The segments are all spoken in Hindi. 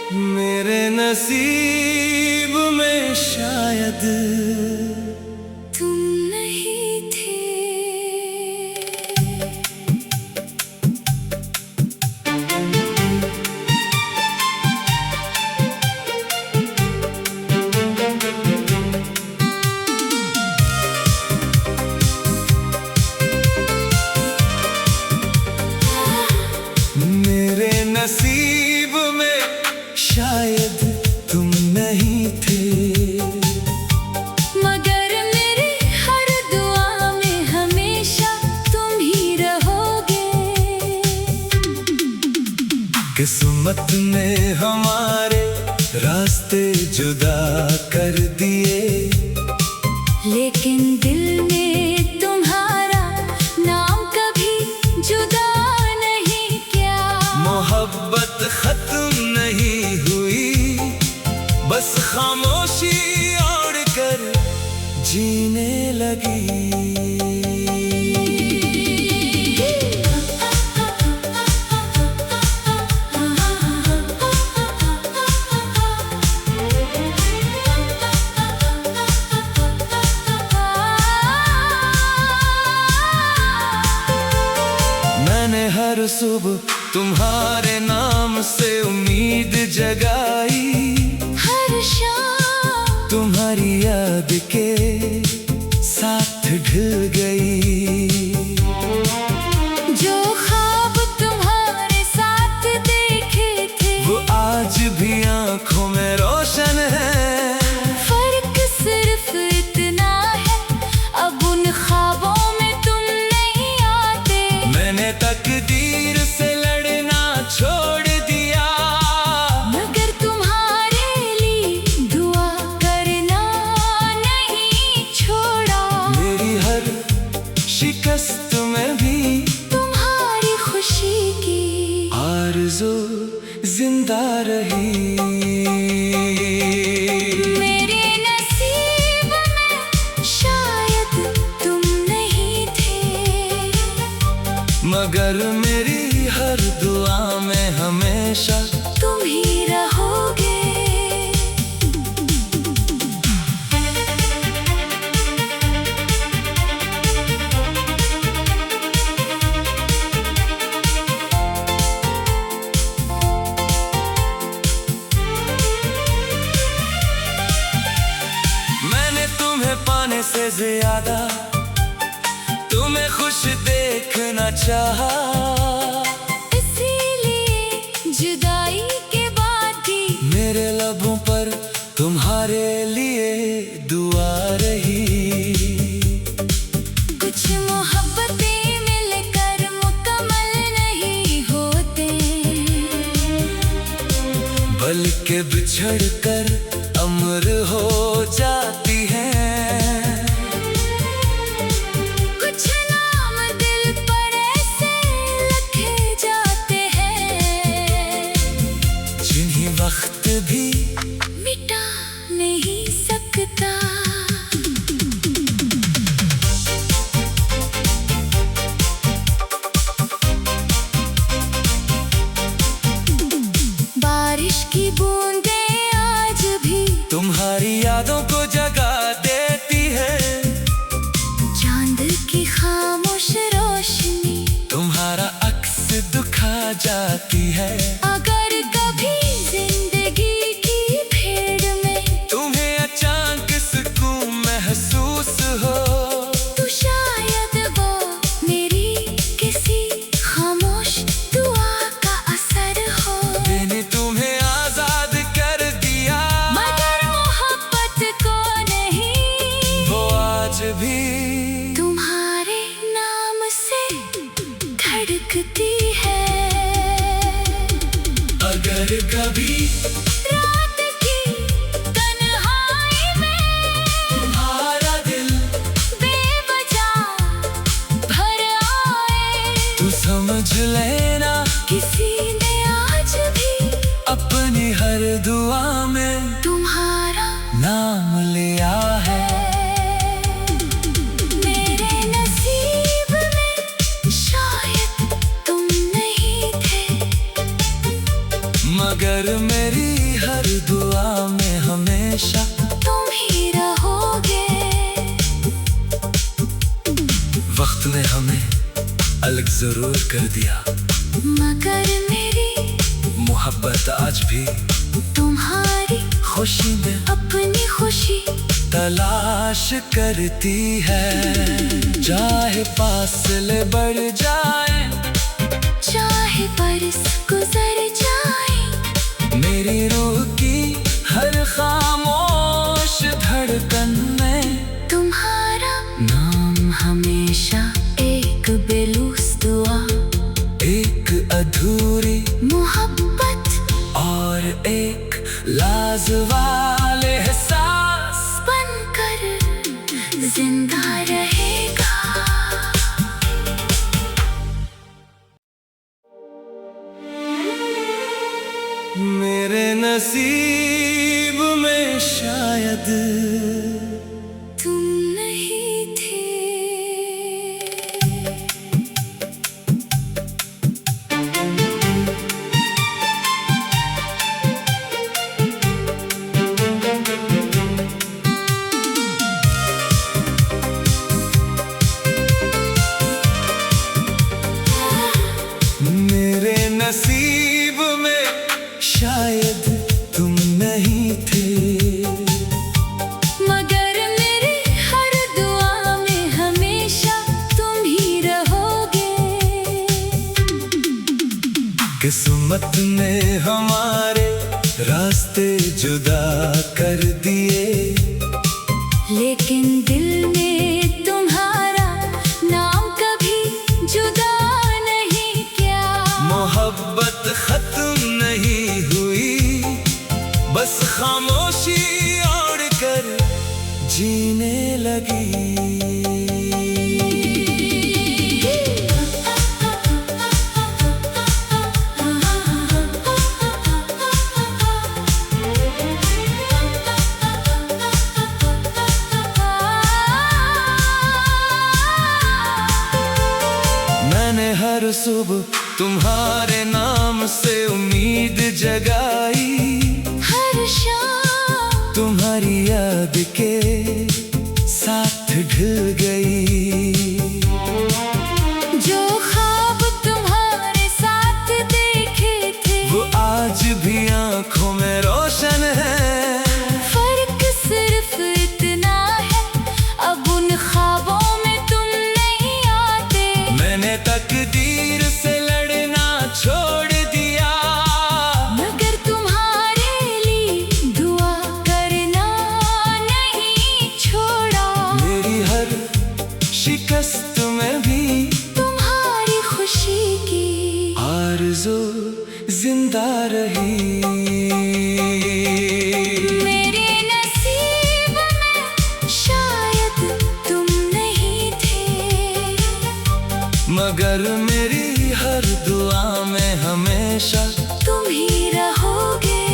मेरे नसीब में शायद तुम नहीं थे। मेरे नसीब में शायद तुम नहीं थे, मगर मेरी हर दुआ में हमेशा तुम ही रहोगे। किस्मत ने हमारे रास्ते जुदा कर दिए, लेकिन दिल में तुम्हारा नाम कभी जुदा नहीं किया। मोहब्बत खत्म नहीं हुई, बस खामोशी ओढ़ कर जीने लगी। मैंने हर सुबह तुम्हारे नाम से उम्मीद जगाई, हर शाम तुम्हारी याद के साथ ढल गई। जो ख्वाब तुम्हारे साथ देखे थे, वो आज भी आंखों में रोशन है। फर्क सिर्फ इतना है, अब उन ख्वाबों में तुम नहीं आते। मैंने तकदीर से लड़ना छोड़ दिया, मगर तुम्हारे लिए दुआ करना नहीं छोड़ा। मेरी हर शिकस्त में भी तुम्हारी खुशी की आरज़ू जिंदा रही। मेरे नसीब में शायद तुम नहीं थे, मगर मेरी हर दुआ में हमेशा तुम ही रहोगे। मैंने तुम्हें पाने से ज्यादा तुम्हें खुश देखना चाहा, इसीलिए जुदाई के बाद भी मेरे लबों पर तुम्हारे लिए दुआ रही। कुछ मोहब्बतें मिलकर मुकम्मल नहीं होते, बल्कि बिछड़ कर अमर हो जाती हैं। कुछ नाम दिल पर ऐसे लिखे जाते हैं, जिन्हीं वक्त भी मिटा नहीं सकता। बारिश की बूंदें आज भी तुम्हारी यादों को जगा देती है। चांद की खामोश रोशनी तुम्हारा अक्स दुखा जाती है। अगर कभी जिंदगी की भीड़ में तुम्हें अचानक सुकून महसूस हो, तो शायद वो मेरी किसी खामोश दुआ का असर हो। मैंने तुम्हें आजाद कर दिया, मगर मोहब्बत को नहीं, वो आज भी तुम्हारे नाम से धड़कती है। अगर कभी रात की तन्हाई में तुम्हारा दिल बेवजह भर आए, तू समझ लेना किसी ने आज भी अपनी हर दुआ में तुम्हारा नाम लिया है। मेरे नसीब में शायद तुम नहीं थे, मगर मेरी हमेशा तुम ही रहोगे। वक्त ने हमें अलग जरूर कर दिया, मगर मेरी मोहब्बत आज भी तुम्हारी खुशी में अपनी खुशी तलाश करती है। चाहे फासले बढ़ जाए, चाहे बरस गुजर जाए, मेरी रूह की हर खामोश धड़कन में तुम्हारा नाम हमेशा एक बेलूस दुआ, एक अधूरी मोहब्बत और एक लाजवाब एहसास बनकर जिंदा रहेगा। मेरे नसीब में शायद तुम नहीं थे। मेरे नसीब में शायद तुम नहीं थे, मगर मेरी हर दुआ में हमेशा तुम ही रहोगे। किस्मत ने हमारे रास्ते जुदा कर दिए, लेकिन दिल में तुम्हारा नाम कभी जुदा नहीं किया। मोहब्बत खत्म नहीं हुई, बस खामोशी ओढ़ कर जीने लगी। मैंने हर सुबह तुम्हारे नाम से उम्मीद जगाई, हर शाम तुम्हारी याद के साथ ढल गई। जो ख्वाब तुम्हारे साथ देखे थे, वो आज भी आंखों में रोशन है। फर्क सिर्फ इतना है, अब उन ख्वाबों में तुम नहीं आते। मैंने तकदीर से लड़ना छोड़ दिया, मगर तुम्हारे लिए दुआ करना नहीं छोड़ा। मेरी हर शिकस्त में भी तुम्हारी खुशी की आरज़ू जिंदा रही। मेरे नसीब में शायद तुम नहीं थे, मगर मेरी हर दुआ में हमेशा तुम ही रहोगे।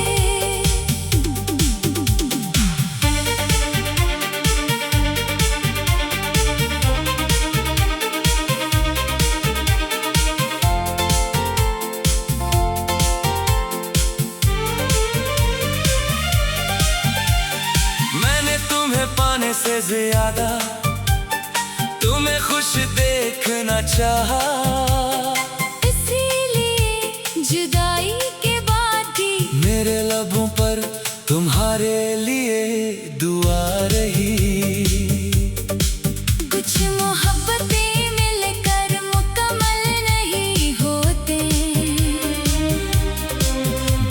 मैंने तुम्हें पाने से ज्यादा तुम्हें खुश देखना चाहा, इसीलिए जुदाई के बाद भी मेरे लबों पर तुम्हारे लिए दुआ रही। कुछ मोहब्बतें मिलकर मुकम्मल नहीं होते,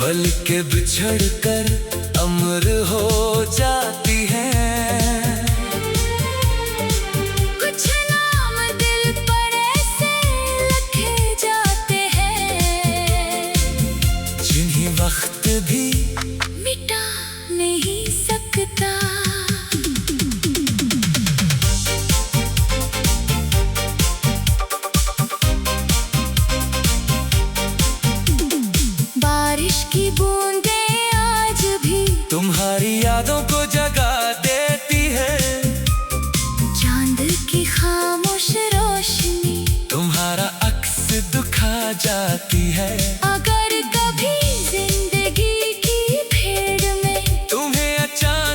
बल्कि बिछड़ कर अमर हो जाती हैं। कुछ नाम दिल पर ऐसे लिखे जाते हैं, जिन्हीं वक्त भी मिटा नहीं सकता। बारिश की बूंदें आज भी तुम्हारी यादों को जगा देती है। चांद की खामोश रोशनी तुम्हारा अक्स दुखा जाती है। अगर कभी जिंदगी की भीड़ में तुम्हें अचानक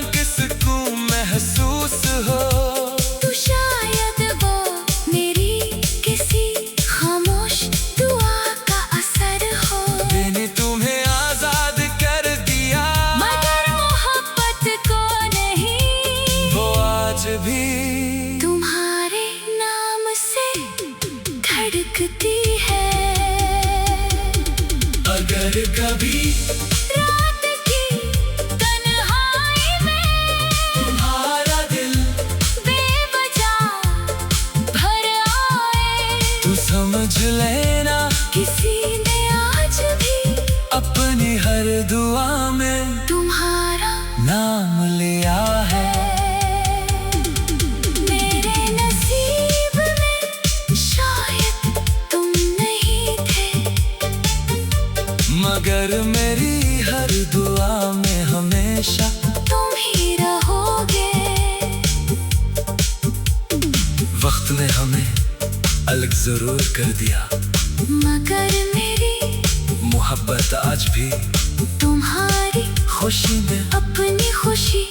पर कभी रात की तन्हाई में तुम्हारा दिल बेवजह भर आए। तू समझ लेना किसी ने आज भी अपनी हर दुआ में तुम्हारा नाम लिया है। मेरे नसीब में शायद तुम नहीं थे, मगर मेरी हर दुआ में हमेशा तुम ही रहोगे। वक्त ने हमें अलग जरूर कर दिया, मगर मेरी मोहब्बत आज भी तुम्हारी खुशी में अपनी खुशी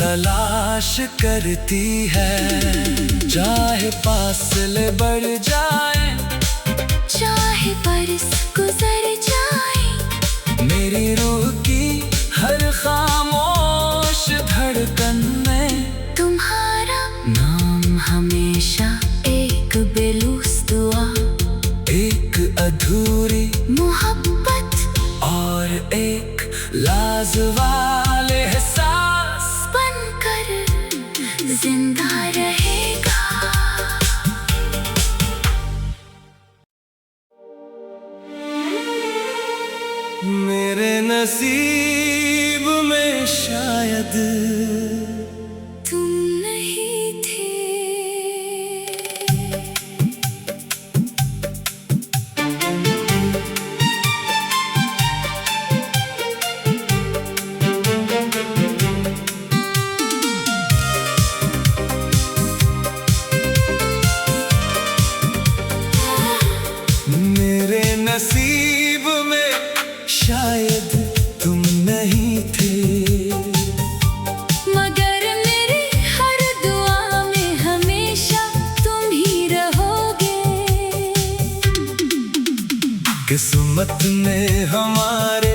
तलाश करती है। चाहे फासले बढ़ जाए, चाहे बरस गुजर जाए, मेरी रूह की हर खामोश धड़कन में तुम्हारा नाम हमेशा एक बेलूस दुआ, एक अधूरी मोहब्बत और एक लाजवाल एहसास बनकर जिंदा रहेगा। मेरे नसीब में शायद तुम नहीं थे। मेरे नसीब में शायद तुम नहीं थे, मगर मेरी हर दुआ में हमेशा तुम ही रहोगे। किस्मत ने हमारे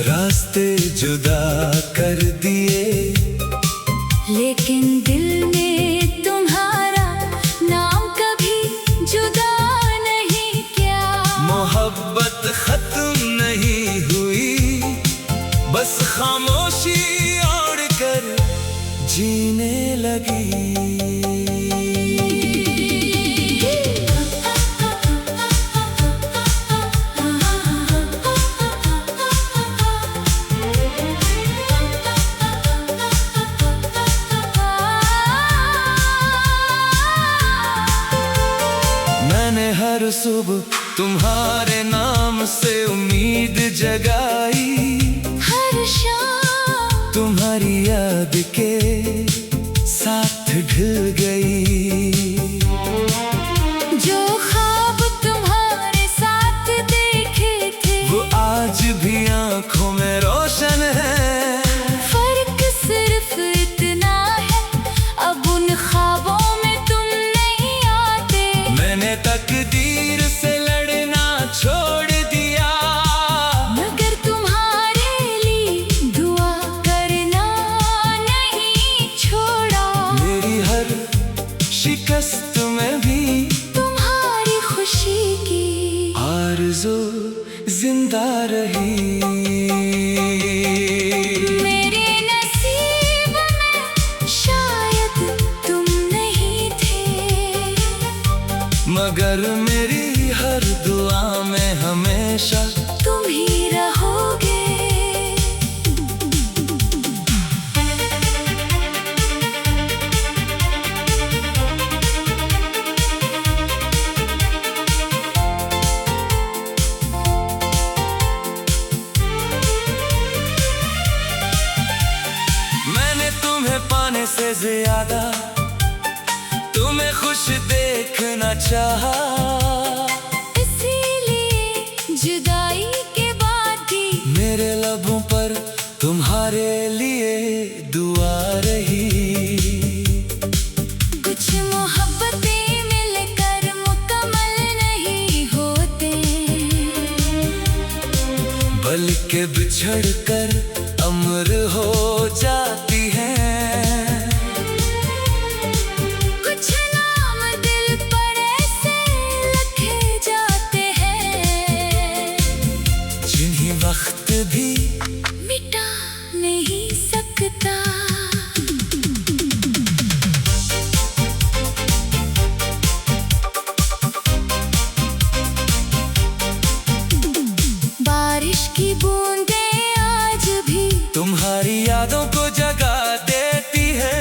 रास्ते जुदा कर दिए, लेकिन दिल ने तुम्हारा नाम कभी जुदा नहीं किया। मोहब्बत खत्म नहीं हुई, बस खामोशी ओढ़ कर जीने लगी। मैंने हर सुबह तुम्हारे नाम से उम्मीद जगाई, हर शाम तुम्हारी याद के साथ ढल गई। जो ख्वाब तुम्हारे साथ देखे थे, वो आज भी आंखों में रोशन है। फर्क सिर्फ इतना है, अब उन ख्वाबों में तुम नहीं आते। मैंने तकदीर से लड़ना छोड़ दिया, मगर तुम्हारे लिए दुआ करना नहीं छोड़ा। मेरी हर शिकस्त में भी तुम्हारी खुशी की आरज़ू जिंदा रही। मेरे नसीब में शायद तुम नहीं थे, मगर मेरी हर दुआ में हमेशा तुम ही रहोगे। मैंने तुम्हें पाने से ज्यादा तुम्हें खुश देखना चाहा, इसीलिए जुदाई के बाद भी मेरे लबों पर तुम्हारे लिए दुआ रही। कुछ मोहब्बतें मिलकर मुकम्मल नहीं होते, बल्कि बिछड़ कर अमर हो जाती हैं। कुछ नाम दिल पर ऐसे लिखे जाते हैं, जिन्हीं वक्त तुम्हारी यादों को जगा देती है।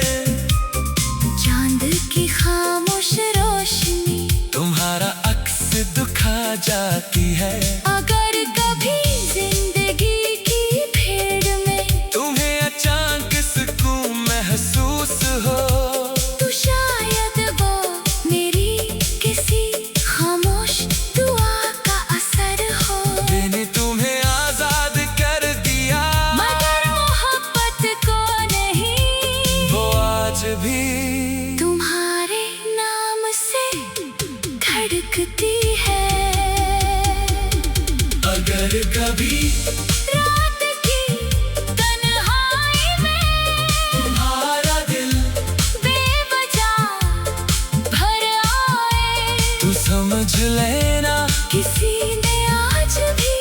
चांद की खामोश रोशनी तुम्हारा अक्स दुखा जाती है। अगर कभी जिंदगी की भीड़ में तुम्हें अचानक सुकून महसूस हो, तो शायद वो मेरी किसी खामोश दुआ का असर हो। मैंने तुम्हें आजाद कर दिया, मगर मोहब्बत को नहीं। वो आज भी तुम्हारे नाम से धड़कती है। अगर कभी रात की तन्हाई में तुम्हारा दिल बेवजह भर आए, तू समझ लेना किसी ने आज भी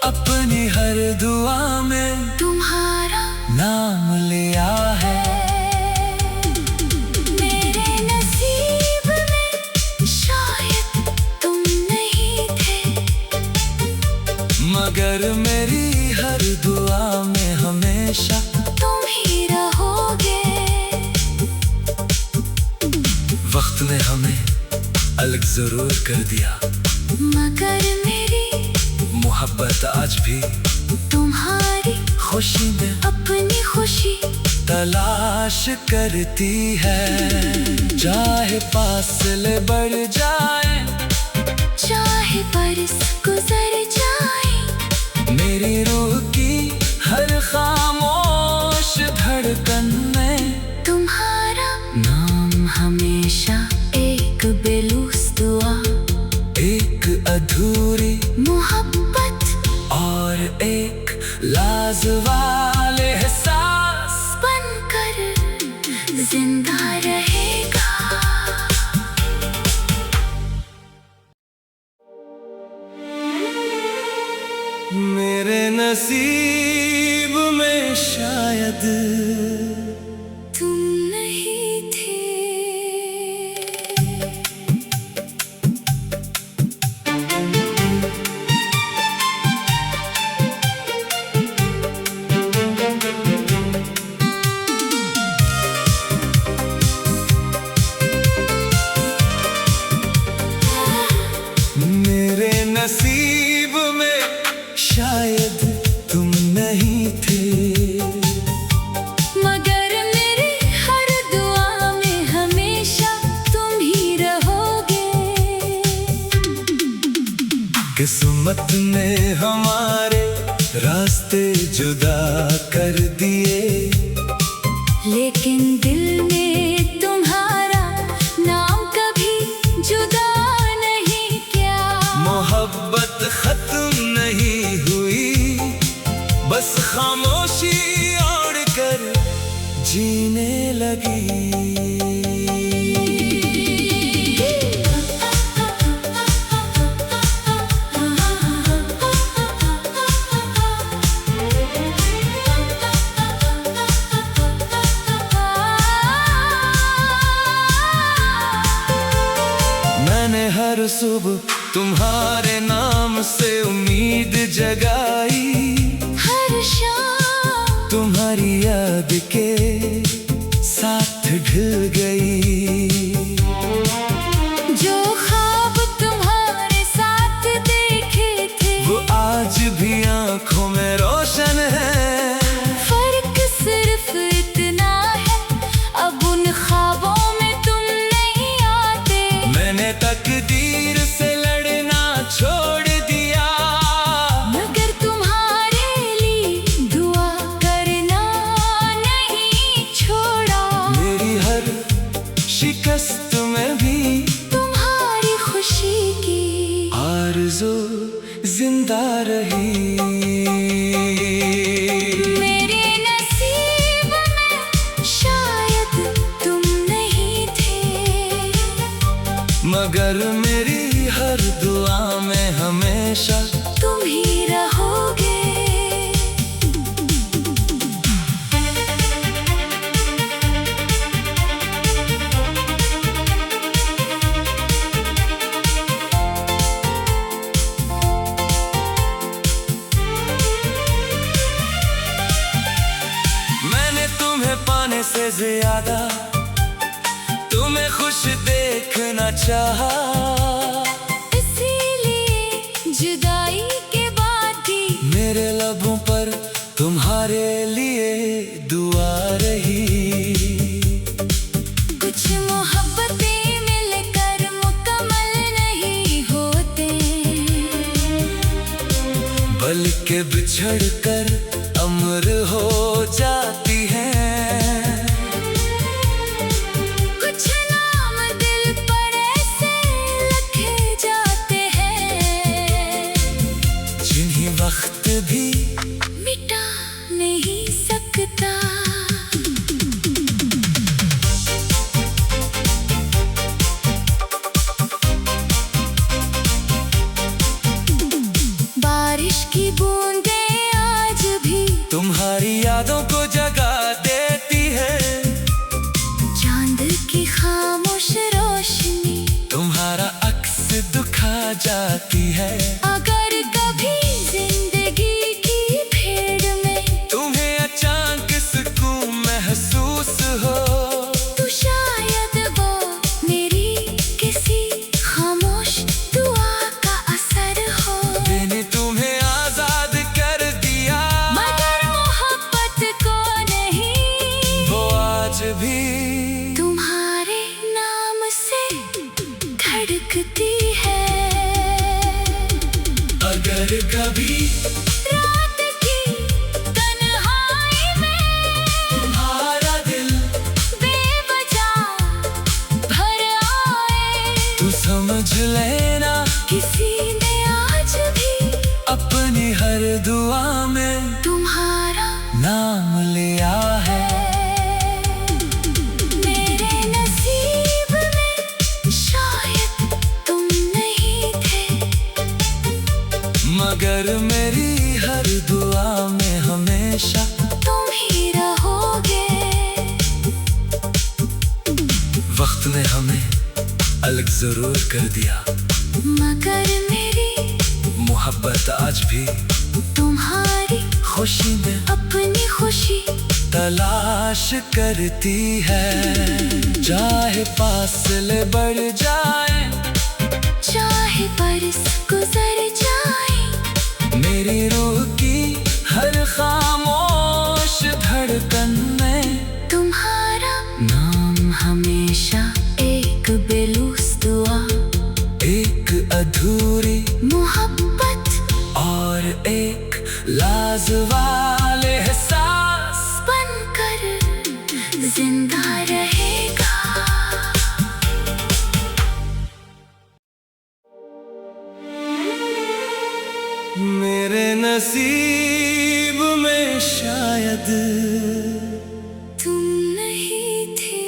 अपनी हर दुआ में तुम्हारा नाम लिया है। मेरे नसीब में शायद तुम नहीं थे, मगर मेरी हर दुआ में हमेशा तुम ही रहोगे। वक्त ने हमें अलग जरूर कर दिया, मगर मेरी मोहब्बत आज भी तुम्हारी खुशी में अपनी खुशी तलाश करती है। चाहे फासले बढ़ जाए, चाहे बरस गुजर जाए, मेरी रूह की हर खामोश धड़कन में तुम्हारा नाम हमेशा एक बेलूस दुआ, एक अधूरी मोहब्बत और एक लाजवाब एहसास बनकर जिंदा रहेगा। मेरे नसीब में शायद तुम नहीं थे। मेरे नसीब में शायद तुम नहीं थे, मगर मेरी हर दुआ में हमेशा तुम ही रहोगे। किस्मत ने हमारे रास्ते जुदा कर दिए, लेकिन दिल में तुम्हारा नाम कभी जुदा नहीं किया। मोहब्बत खत्म नहीं हुई, बस खामोशी ओढ़ कर जीने लगी। मैंने हर सुबह तुम्हारे नाम से उम्मीद जगाई, हर शाम तुम्हारी याद के साथ ढल गई। जो ख्वाब तुम्हारे साथ देखे थे, वो आज भी आंखों में रोशन है। फर्क सिर्फ इतना है, अब उन ख्वाबों में तुम नहीं आते। मैंने तकदीर से लड़ना छोड़ दिया, मगर तुम्हारे लिए दुआ करना नहीं छोड़ा। मेरी हर शिकस्त में भी तुम्हारी खुशी की आरज़ू जिंदा रही। मेरे नसीब में शायद तुम नहीं थे, मगर मेरी हर दुआ में हमेशा तुम ही रहोगे। से ज्यादा तुम्हें खुश देखना चाहा, इसीलिए जुदाई के बाद भी मेरे लबों पर तुम्हारे लिए दुआ रही। कुछ मोहब्बतें मिलकर मुकम्मल नहीं होते, बल्कि बिछड़ कर अमर हो जाती हैं। कुछ नाम दिल पर ऐसे लिखे जाते हैं, जिन्हें वक्त भी मिटा नहीं सकता। बारिश की बूंदें आज भी तुम्हारी यादों को जगा देती है, चांद की खामोश रोशनी तुम्हारा अक्स दुखा जाती है। अगर कभी जिंदगी की भीड़ में तुम्हें अचानक सुकून महसूस हो, तो शायद वो मेरी किसी खामोश दुआ का असर हो। मैंने तुम्हें आजाद कर दिया, मगर मोहब्बत को नहीं, वो आज भी तुम्हारे नाम से धड़कती है। अगर कभी रात की तन्हाई में तुम्हारा दिल बेवजह भर आए, तू समझ लेना किसी ने आज भी अपनी हर दुआ में तुम्हारा नाम लिया है। मेरे नसीब में शायद तुम नहीं थे, मगर मेरी हर दुआ में हमेशा तुम ही रहोगे। वक्त ने हमें अलग जरूर कर दिया, मगर मेरी मोहब्बत आज भी तुम्हारी खुशी में अपनी खुशी तलाश करती है। चाहे फासले बढ़ जाए, चाहे बरस गुजर जाए, मेरी रूह की हर खामोश धड़कन में तुम्हारा नाम हमेशा एक बेलूस दुआ, एक अधूरी मोहब्बत और एक लाजवाल एहसास बनकर जिंदा रहेगा। मेरे नसीब में शायद तुम नहीं थे।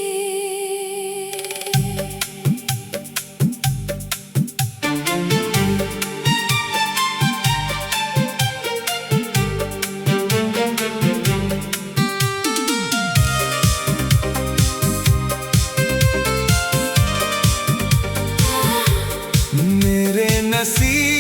मेरे नसीब